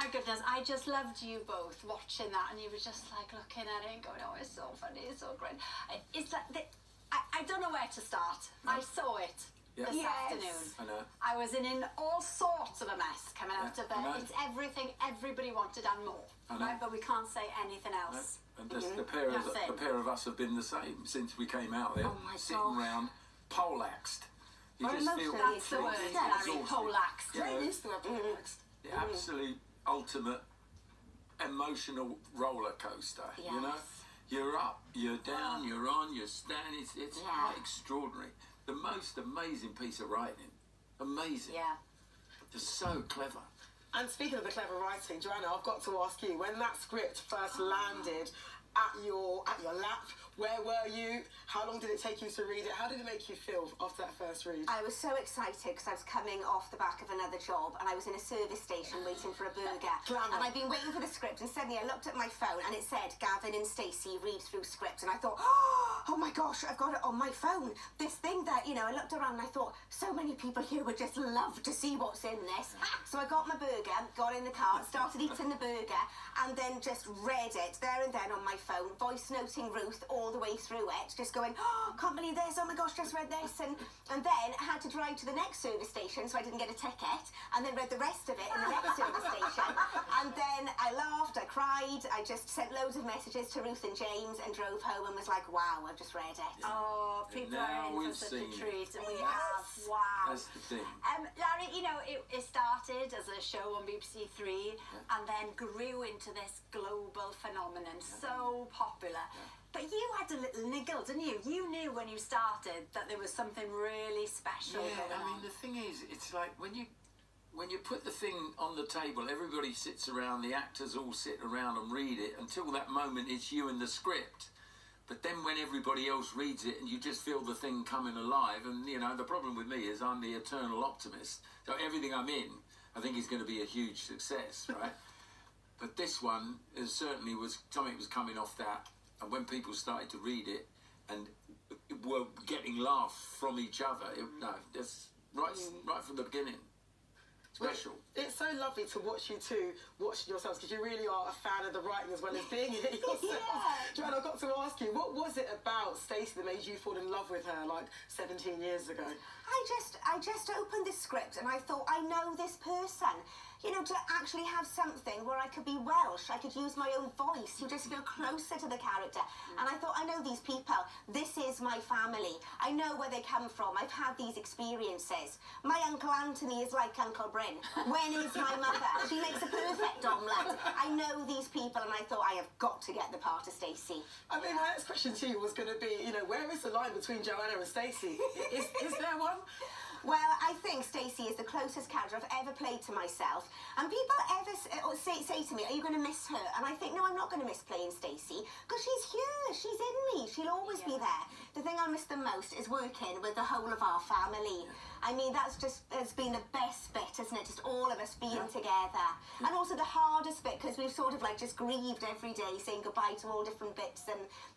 my goodness, I just loved you both watching that, and you were just like looking at it and going, oh, it's so funny, it's so great. It's like, I don't know where to start. I saw it this afternoon. I know. I was in all sorts of a mess coming out of it. It's everything everybody wanted and more. Right? But we can't say anything else. And just the pair of us have been the same since we came out there, sitting around, poleaxed. You just feel that's the word, Larry, poleaxed. Yeah, it is the word poleaxed. The absolute ultimate emotional roller coaster. You know, you're up, you're down, you're on, you're standing. It's quite extraordinary. The most amazing piece of writing. Amazing. Yeah. Just so clever. And speaking of the clever writing, Joanna, I've got to ask you, when that script first landed at your lap, where were you? How long did it take you to read it? How did it make you feel after that first read? I was so excited because I was coming off the back of another job and I was in a service station waiting for a burger. Glamour. And I'd been waiting for the script, and suddenly I looked at my phone and it said Gavin and Stacey read through script, and I thought, oh my gosh, I've got it on my phone. This thing that, you know, I looked around and I thought, so many people here would just love to see what's in this. So I got my burger, got in the car, started eating the burger, and then just read it there and then on my phone, voice noting Ruth all the way through it, just going, oh, can't believe this, oh my gosh, just read this. And then I had to drive to the next service station so I didn't get a ticket, and then read the rest of it in the next service station. And then I laughed, I cried, I just sent loads of messages to Ruth and James and drove home and was like, wow, I've just read it. Oh, people are in for such a treat, and we have, wow. That's the thing. Larry, you know, it started as a show on BBC Three and then grew into this global phenomenon, so popular. But you had a little niggle, didn't you? You knew when you started that there was something really special going on. I mean, the thing is, it's like when you put the thing on the table, everybody sits around, the actors all sit around and read it. Until that moment, it's you and the script. But then when everybody else reads it and you just feel the thing coming alive, and, you know, the problem with me is I'm the eternal optimist. So everything I'm in, I think is going to be a huge success, right? But this one certainly was something was coming off that. And when people started to read it and were getting laughs from each other, just right from the beginning. Special. Well, it's so lovely to watch you two watch yourselves, because you really are a fan of the writing as well as being in it yourself. Joanna, I've got to ask you, what was it about Stacey that made you fall in love with her like 17 years ago? I just opened the script and I thought, I know this person. You know, to actually have something where I could be Welsh, I could use my own voice, you just feel closer to the character. And I thought, I know these people, this is my family, I know where they come from, I've had these experiences. My Uncle Anthony is like Uncle Bryn. When is my mother? She makes a perfect omelette. I know these people, and I thought, I have got to get the part of Stacey. I mean, my next question to you was going to be, you know, where is the line between Joanna and Stacey? Is there one? Well, I think Stacey is the closest character I've ever played to myself. And people ever say to me, are you going to miss her? And I think, no, I'm not going to miss playing Stacey, because she's here, she's in me, she'll always be there. The thing I miss the most is working with the whole of our family. I mean, that's just has been the best bit, isn't it? Just all of us being together. And also the hardest bit, because we've sort of like just grieved every day, saying goodbye to all different bits.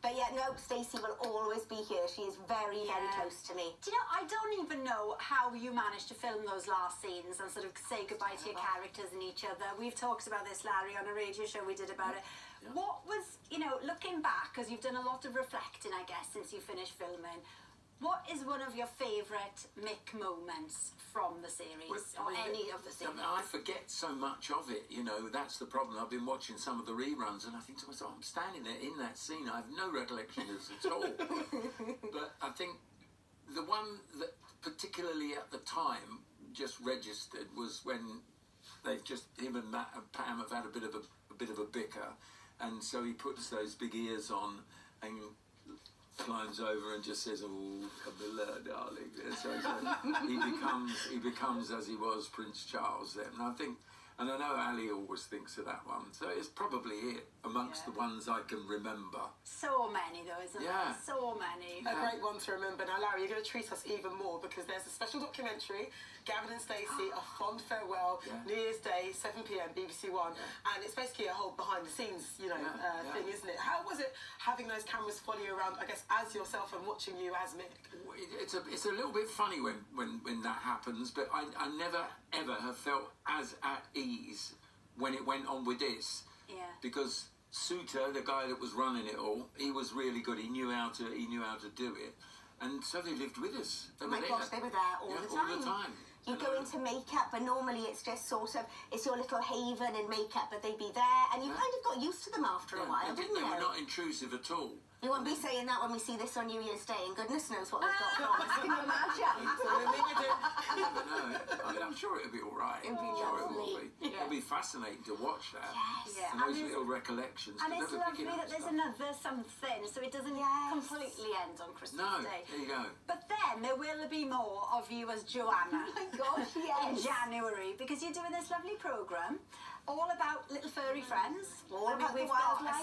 But yeah, no, Stacey will always be here. She is very, very close to me. Do you know, I don't even know how you managed to film those last scenes and sort of say goodbye to your characters and each other. We've talked about this, Larry, on a radio show we did about it. What was, you know, looking back, because you've done a lot of reflecting, I guess, since you finished filming, what is one of your favourite Mick moments from the series, or any of the series? I mean, I forget so much of it, you know, that's the problem. I've been watching some of the reruns and I think to myself, I'm standing there in that scene, I have no recollection of this at all. But I think the one that particularly at the time just registered was when him and Matt and Pam have had a bit of a bicker, and so he puts those big ears on and climbs over and just says, "Oh, Camilla, darling." And so he becomes as he was Prince Charles then. And I know Ali always thinks of that one. So it's probably it amongst the ones I can remember. So many though, isn't there? So many. A great one to remember. Now, Larry, you're going to treat us even more, because there's a special documentary, Gavin and Stacey, A Fond Farewell, New Year's Day, 7 p.m, BBC One. And it's basically a whole behind-the-scenes, you know, thing, isn't it? How was it having those cameras follow you around, I guess, as yourself and watching you as Mick? It's a little bit funny when that happens, but I never, ever have felt as at ease when it went on with this. Yeah. Because Suter, the guy that was running it all, he was really good. He knew how to do it, and so they lived with us. Oh my gosh, they were there all the time. All the time. You go into makeup, and normally it's just sort of, it's your little haven in makeup, but they'd be there, and you kind of got used to them after a while, didn't you? They were not intrusive at all. You won't be saying that when we see this on New Year's Day, and goodness knows what they've got for us. Can you imagine? You never know. I mean, I'm sure it'll be all right. It'll be lovely. Yeah. It'll be fascinating to watch that. Yes. Yeah. And those little recollections. And it's they're lovely picking up that there's stuff. another something, so it doesn't completely end on Christmas No, Day. there you go. But then there will be more of you as Joanna. Oh my gosh, In yes. January, because you're doing this lovely programme all about little furry friends. All about the we've got wildlife.